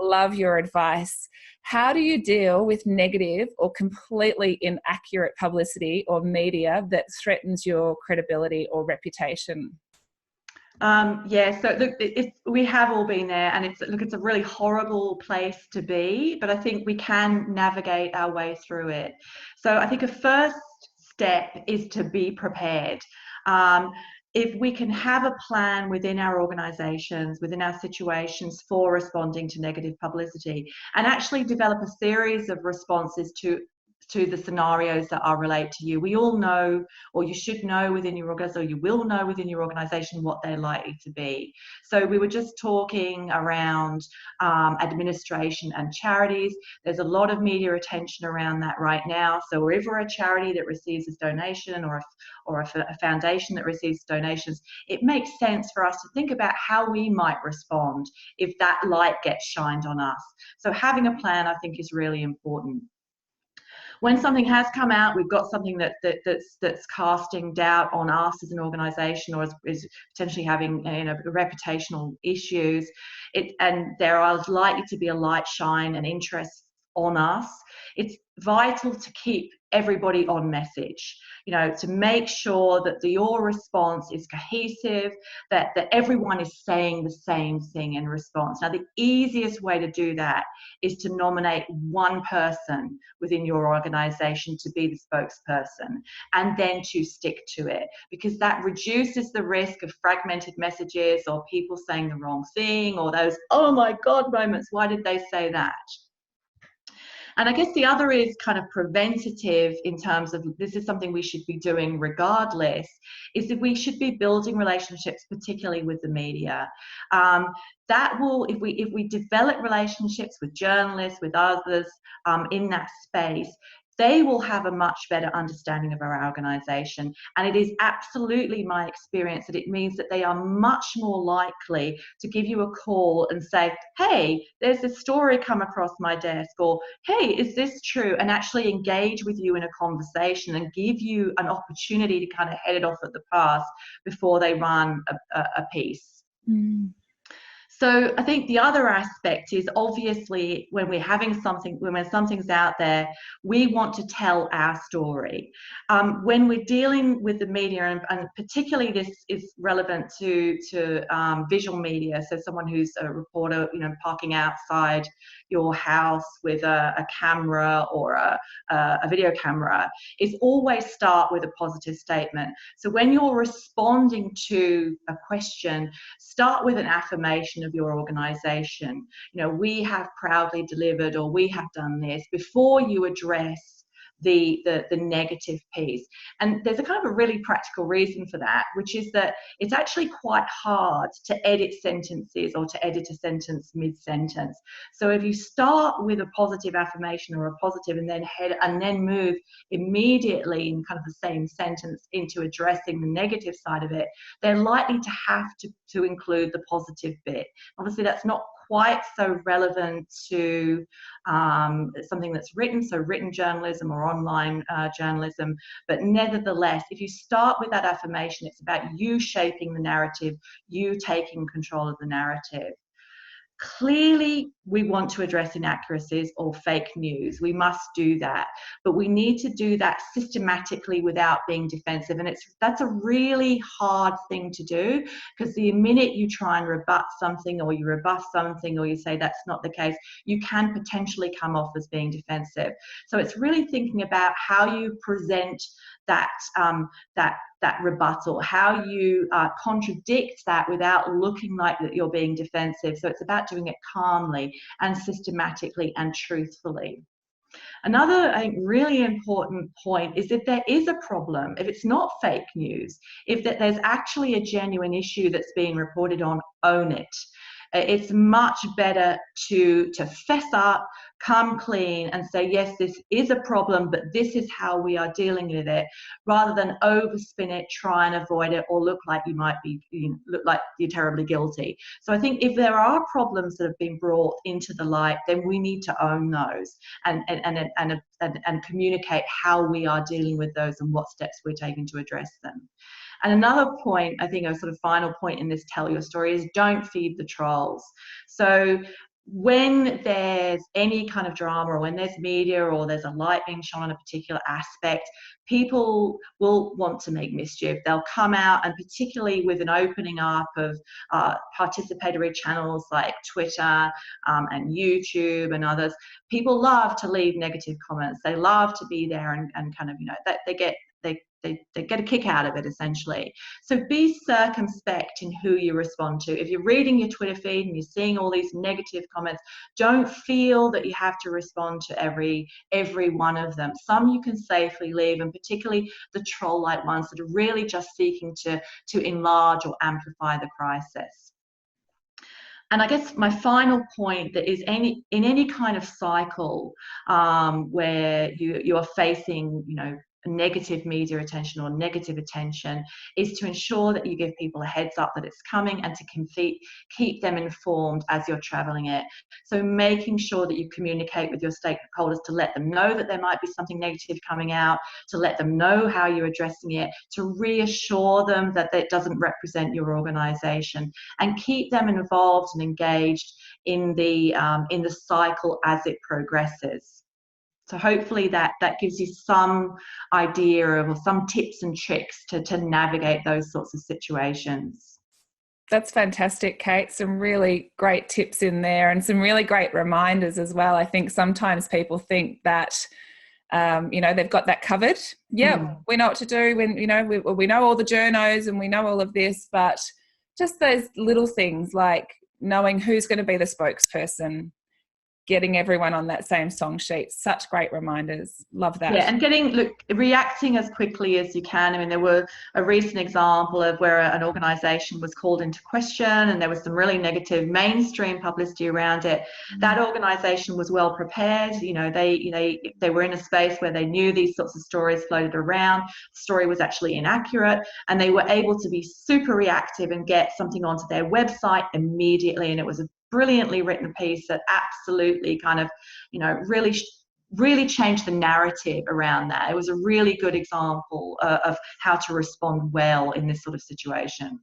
love your advice. How do you deal with negative or completely inaccurate publicity or media that threatens your credibility or reputation? Yeah, so look, we have all been there, and it's a really horrible place to be, but I think we can navigate our way through it. So I think a first step is to be prepared. If we can have a plan within our organisations, within our situations for responding to negative publicity, and actually develop a series of responses to the scenarios that are related to you. We all know, or you should know within your organisation, or you will know within your organisation what they're likely to be. So we were just talking around administration and charities. There's a lot of media attention around that right now. So if we're a charity that receives a donation, or a foundation that receives donations, it makes sense for us to think about how we might respond if that light gets shined on us. So having a plan, I think, is really important. When something has come out, we've got something that's casting doubt on us as an organisation, or is potentially having reputational issues, and there are likely to be a light shine and interest on us. It's vital to keep everybody on message, to make sure that your response is cohesive, that everyone is saying the same thing in response. Now, the easiest way to do that is to nominate one person within your organisation to be the spokesperson, and then to stick to it, because that reduces the risk of fragmented messages, or people saying the wrong thing, or those "oh my God" moments. Why did they say that? And I guess the other is kind of preventative, in terms of this is something we should be doing regardless, is that we should be building relationships, particularly with the media. That will, if we develop relationships with journalists, with others in that space, they will have a much better understanding of our organisation. And it is absolutely my experience that it means that they are much more likely to give you a call and say, hey, there's a story come across my desk, or hey, is this true? And actually engage with you in a conversation and give you an opportunity to kind of head it off at the pass before they run a piece. Mm. So I think the other aspect is, obviously, when something's out there, we want to tell our story. When we're dealing with the media, and particularly this is relevant to visual media, so someone who's a reporter, parking outside your house with a camera or a video camera, is always start with a positive statement. So when you're responding to a question, start with an affirmation of your organisation. We have proudly delivered, or we have done this, before you address the negative piece. And there's a kind of a really practical reason for that, which is that it's actually quite hard to edit sentences, or to edit a sentence mid-sentence. So if you start with a positive affirmation or a positive, and then move immediately in kind of the same sentence into addressing the negative side of it, they're likely to have to include the positive bit. Obviously, that's not quite so relevant to something that's written, so written journalism or online journalism. But nevertheless, if you start with that affirmation, it's about you shaping the narrative, you taking control of the narrative. Clearly, we want to address inaccuracies or fake news. We must do that, but we need to do that systematically without being defensive. And that's a really hard thing to do, because the minute you try and rebut something, or you rebuff something, or you say that's not the case, you can potentially come off as being defensive. So it's really thinking about how you present that rebuttal, how you contradict that without looking like that you're being defensive. So it's about doing it calmly and systematically and truthfully. Another, I think, really important point is, if there is a problem, if it's not fake news, if there's actually a genuine issue that's being reported on, own it. It's much better to fess up, come clean, and say, yes, this is a problem, but this is how we are dealing with it, rather than overspin it, try and avoid it, or look like look like you're terribly guilty. So I think if there are problems that have been brought into the light, then we need to own those and communicate how we are dealing with those and what steps we're taking to address them. And another point, I think a sort of final point in this tell your story, is don't feed the trolls. So when there's any kind of drama, or when there's media, or there's a light being shone on a particular aspect, people will want to make mischief. They'll come out, and particularly with an opening up of participatory channels like Twitter and YouTube and others, people love to leave negative comments. They love to be there and kind of, you know, that they get a kick out of it, essentially. So be circumspect in who you respond to. If you're reading your Twitter feed and you're seeing all these negative comments, don't feel that you have to respond to every one of them. Some you can safely leave, and particularly the troll-like ones that are really just seeking to enlarge or amplify the crisis. And I guess my final point, that is in any kind of cycle where you are facing, you know, negative media attention or negative attention, is to ensure that you give people a heads up that it's coming, and to keep them informed as you're traveling it. So making sure that you communicate with your stakeholders to let them know that there might be something negative coming out, to let them know how you're addressing it, to reassure them that it doesn't represent your organisation, and keep them involved and engaged in the cycle as it progresses. So hopefully that gives you some idea of, or some tips and tricks to navigate those sorts of situations. That's fantastic, Kate. Some really great tips in there, and some really great reminders as well. I think sometimes people think that, you know, they've got that covered. Yeah, we know what to do when, you know, we know all the journos and we know all of this, but just those little things like knowing who's going to be the spokesperson, getting everyone on that same song sheet. Such great reminders. Love that. Yeah, and reacting as quickly as you can. I mean, there were a recent example of where an organisation was called into question, and there was some really negative mainstream publicity around it. That organisation was well prepared. You know, they were in a space where they knew these sorts of stories floated around. The story was actually inaccurate, and they were able to be super reactive and get something onto their website immediately. And it was a brilliantly written piece that absolutely kind of, you know, really changed the narrative around that. It was a really good example of how to respond well in this sort of situation.